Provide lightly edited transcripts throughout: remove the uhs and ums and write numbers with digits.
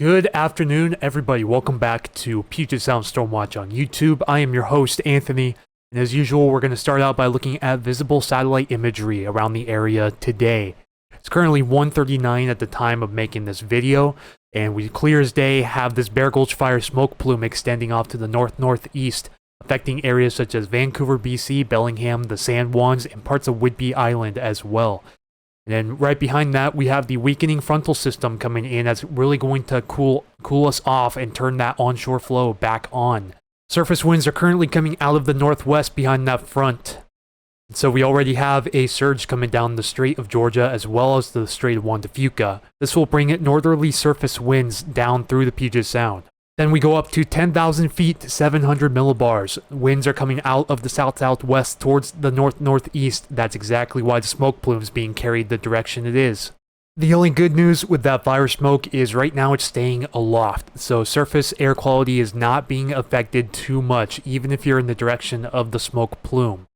Good afternoon, everybody. Welcome back to Puget Sound Stormwatch on YouTube. I am your host, Anthony, and as usual, we're going to start out by looking at visible satellite imagery around the area today. It's currently 1:39 at the time of making this video, and we clear as day have this Bear Gulch fire smoke plume extending off to the north-northeast, affecting areas such as Vancouver BC, Bellingham, the San Juans, and parts of Whidbey Island as well. And then right behind that, we have the weakening frontal system coming in that's really going to cool us off and turn that onshore flow back on. Surface winds are currently coming out of the northwest behind that front. And so we already have a surge coming down the Strait of Georgia as well as the Strait of Juan de Fuca. This will bring northerly surface winds down through the Puget Sound. Then we go up to 10,000 feet to 700 millibars. Winds are coming out of the south-southwest towards the north-northeast. That's exactly why the smoke plume is being carried the direction it is. The only good news with that fire smoke is right now it's staying aloft, so surface air quality is not being affected too much, even if you're in the direction of the smoke plume.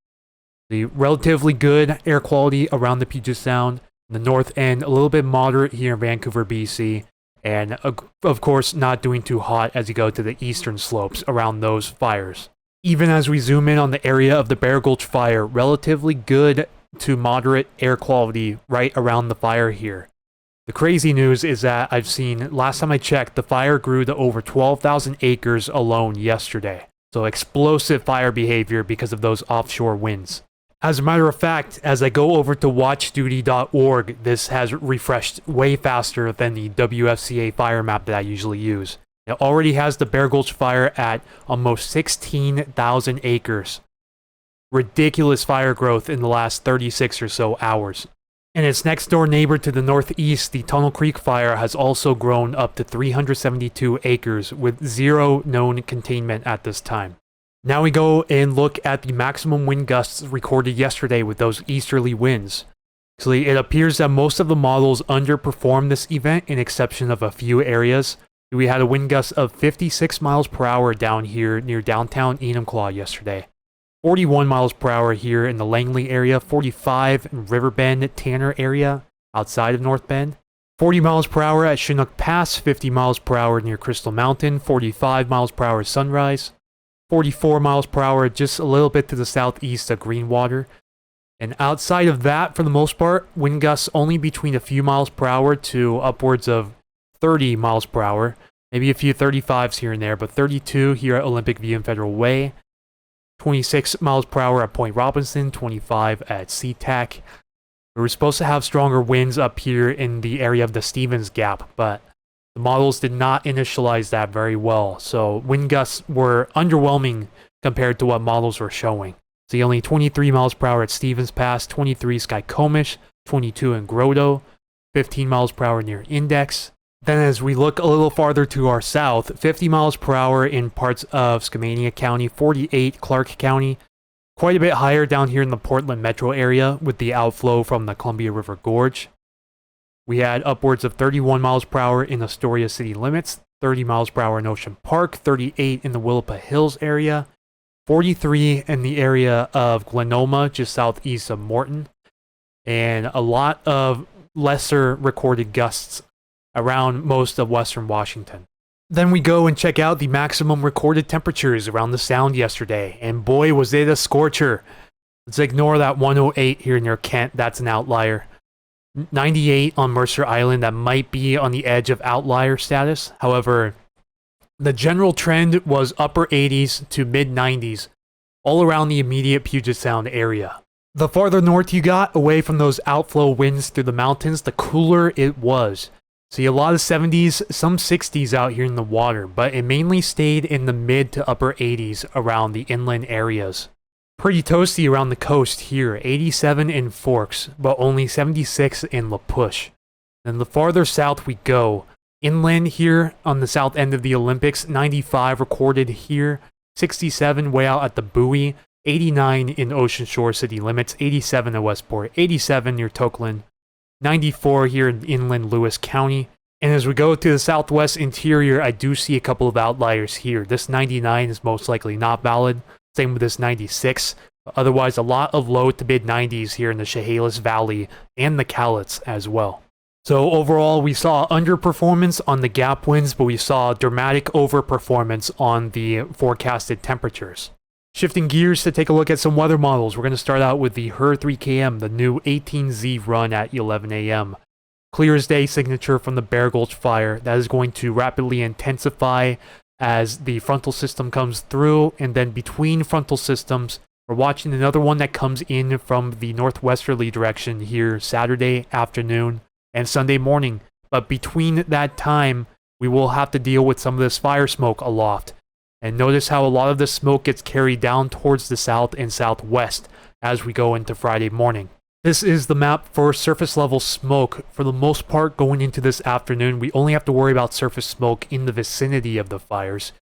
The relatively good air quality around the Puget Sound, the north end a little bit moderate here in Vancouver BC, and of course not doing too hot as you go to the eastern slopes around those fires. Even as we zoom in on the area of the Bear Gulch fire, relatively good to moderate air quality right around the fire here. The crazy news is that I've seen, last time I checked, the fire grew to over 12,000 acres alone yesterday. So explosive fire behavior because of those offshore winds. As a matter of fact, as I go over to watchduty.org, this has refreshed way faster than the WFCA fire map that I usually use. It already has the Bear Gulch fire at almost 16,000 acres. Ridiculous fire growth in the last 36 or so hours. And its next door neighbor to the northeast, the Tunnel Creek fire, has also grown up to 372 acres with zero known containment at this time. Now we go and look at the maximum wind gusts recorded yesterday with those easterly winds. So it appears that most of the models underperformed this event, in exception of a few areas. We had a wind gust of 56 miles per hour down here near downtown Enumclaw yesterday. 41 miles per hour here in the Langley area, 45 in Riverbend, Tanner area outside of North Bend. 40 miles per hour at Chinook Pass, 50 miles per hour near Crystal Mountain, 45 miles per hour at Sunrise. 44 miles per hour just a little bit to the southeast of Greenwater. And outside of that, for the most part, wind gusts only between a few miles per hour to upwards of 30 miles per hour. Maybe a few 35s here and there, but 32 here at Olympic View and Federal Way. 26 miles per hour at Point Robinson, 25 at SeaTac. We were supposed to have stronger winds up here in the area of the Stevens Gap, but the models did not initialize that very well, so wind gusts were underwhelming compared to what models were showing. See, only 23 miles per hour at Stevens Pass, 23 Skykomish, 22 in Grotto, 15 miles per hour near Index. Then as we look a little farther to our south, 50 miles per hour in parts of Skamania County, 48 Clark County, quite a bit higher down here in the Portland metro area with the outflow from the Columbia River Gorge. We had upwards of 31 miles per hour in Astoria city limits, 30 miles per hour in Ocean Park, 38 in the Willapa Hills area, 43 in the area of Glenoma, just southeast of Morton, and a lot of lesser recorded gusts around most of western Washington. Then we go and check out the maximum recorded temperatures around the Sound yesterday, and boy was it a scorcher. Let's ignore that 108 here near Kent, that's an outlier. 98 on Mercer Island, that might be on the edge of outlier status. However, the general trend was upper 80s to mid 90s all around the immediate Puget Sound area. The farther north you got, away from those outflow winds through the mountains, the cooler it was. See, a lot of 70s, some 60s out here in the water, but it mainly stayed in the mid to upper 80s around the inland areas. Pretty toasty around the coast here, 87 in Forks, but only 76 in La Push. Then the farther south we go, inland here on the south end of the Olympics, 95 recorded here, 67 way out at the buoy, 89 in Ocean Shore city limits, 87 at Westport, 87 near Tokeland, 94 here in inland Lewis County. And as we go to the southwest interior, I do see a couple of outliers here. This 99 is most likely not valid. Same with this 96. Otherwise, a lot of low to mid 90s here in the Chehalis Valley and the Cowlitz as well. So overall, we saw underperformance on the gap winds, but we saw dramatic overperformance on the forecasted temperatures. Shifting gears to take a look at some weather models, we're going to start out with the HER 3KM, the new 18Z run at 11 a.m. Clear as day signature from the Bear Gulch fire that is going to rapidly intensify as the frontal system comes through, and then between frontal systems, we're watching another one that comes in from the northwesterly direction here Saturday afternoon and Sunday morning. But between that time, we will have to deal with some of this fire smoke aloft. And notice how a lot of the smoke gets carried down towards the south and southwest as we go into Friday morning. This is the map for surface level smoke. For the most part, going into this afternoon, we only have to worry about surface smoke in the vicinity of the fires.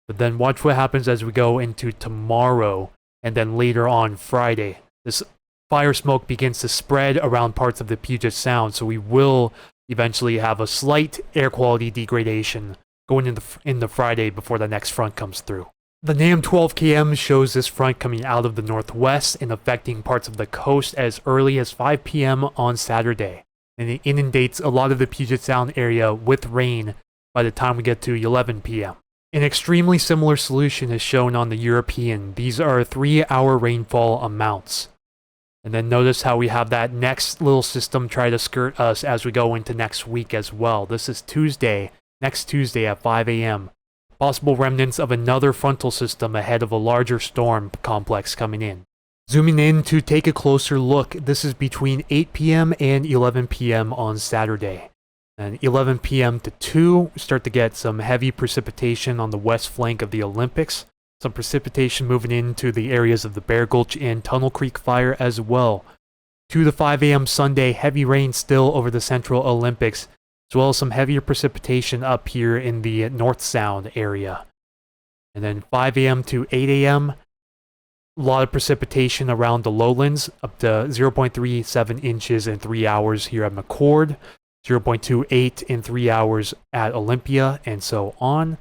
But then watch what happens as we go into tomorrow and then later on Friday. This fire smoke begins to spread around parts of the Puget Sound, so we will eventually have a slight air quality degradation going into Friday before the next front comes through. The NAM 12KM shows this front coming out of the northwest and affecting parts of the coast as early as 5 p.m. on Saturday, and it inundates a lot of the Puget Sound area with rain by the time we get to 11 p.m. An extremely similar solution is shown on the European. These are 3-hour rainfall amounts. And then notice how we have that next little system try to skirt us as we go into next week as well. This is Tuesday, next Tuesday at 5 a.m. Possible remnants of another frontal system ahead of a larger storm complex coming in. Zooming in to take a closer look, this is between 8 p.m. and 11 p.m. on Saturday. And 11 p.m. to 2, start to get some heavy precipitation on the west flank of the Olympics. Some precipitation moving into the areas of the Bear Gulch and Tunnel Creek fire as well. 2 to 5 a.m. Sunday, heavy rain still over the Central Olympics, as well as some heavier precipitation up here in the North Sound area. And then 5 a.m. to 8 a.m., a lot of precipitation around the lowlands, up to 0.37 inches in 3 hours here at McCord, 0.28 in 3 hours at Olympia, and so on.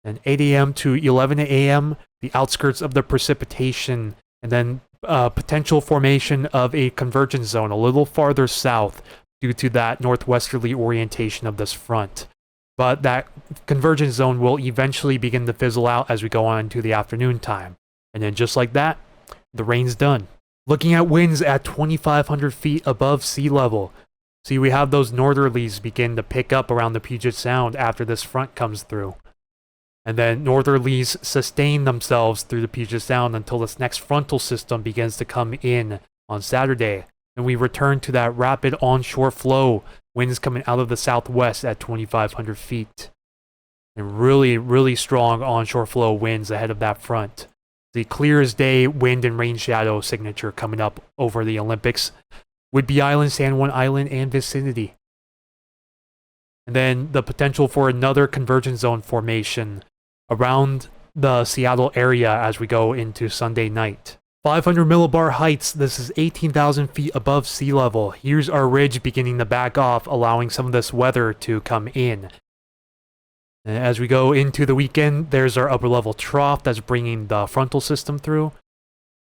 And 8 a.m. to 11 a.m., the outskirts of the precipitation, and then potential formation of a convergence zone a little farther south due to that northwesterly orientation of this front. But that convergence zone will eventually begin to fizzle out as we go on into the afternoon time. And then just like that, the rain's done. Looking at winds at 2,500 feet above sea level. See, we have those northerlies begin to pick up around the Puget Sound after this front comes through. And then northerlies sustain themselves through the Puget Sound until this next frontal system begins to come in on Saturday. And we return to that rapid onshore flow, winds coming out of the southwest at 2,500 feet. And really, really strong onshore flow winds ahead of that front. The clear as day wind and rain shadow signature coming up over the Olympics, Whidbey Island, San Juan Island, and vicinity. And then the potential for another convergence zone formation around the Seattle area as we go into Sunday night. 500 millibar heights, this is 18,000 feet above sea level. Here's our ridge beginning to back off, allowing some of this weather to come in. And as we go into the weekend, there's our upper level trough that's bringing the frontal system through.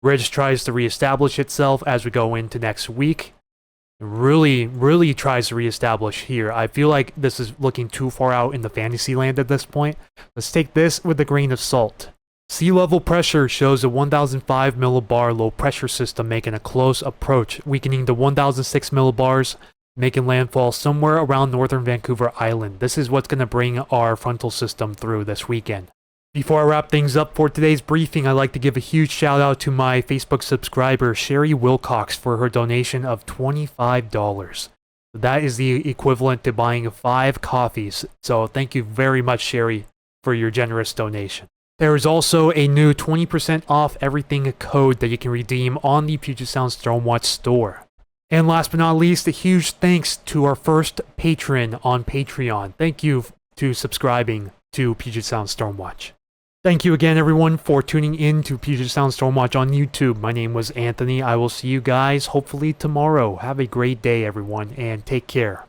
Ridge tries to reestablish itself as we go into next week. It really tries to reestablish here. I feel like this is looking too far out in the fantasy land at this point. Let's take this with a grain of salt. Sea level pressure shows a 1005 millibar low pressure system making a close approach, weakening to 1006 millibars, making landfall somewhere around northern Vancouver Island. This is what's going to bring our frontal system through this weekend. Before I wrap things up for today's briefing, I'd like to give a huge shout out to my Facebook subscriber, Sherry Wilcox, for her donation of $25. That is the equivalent to buying 5 coffees. So thank you very much, Sherry, for your generous donation. There is also a new 20% off everything code that you can redeem on the Puget Sound Stormwatch store. And last but not least, a huge thanks to our first patron on Patreon. Thank you to subscribing to Puget Sound Stormwatch. Thank you again, everyone, for tuning in to Puget Sound Stormwatch on YouTube. My name was Anthony. I will see you guys hopefully tomorrow. Have a great day, everyone, and take care.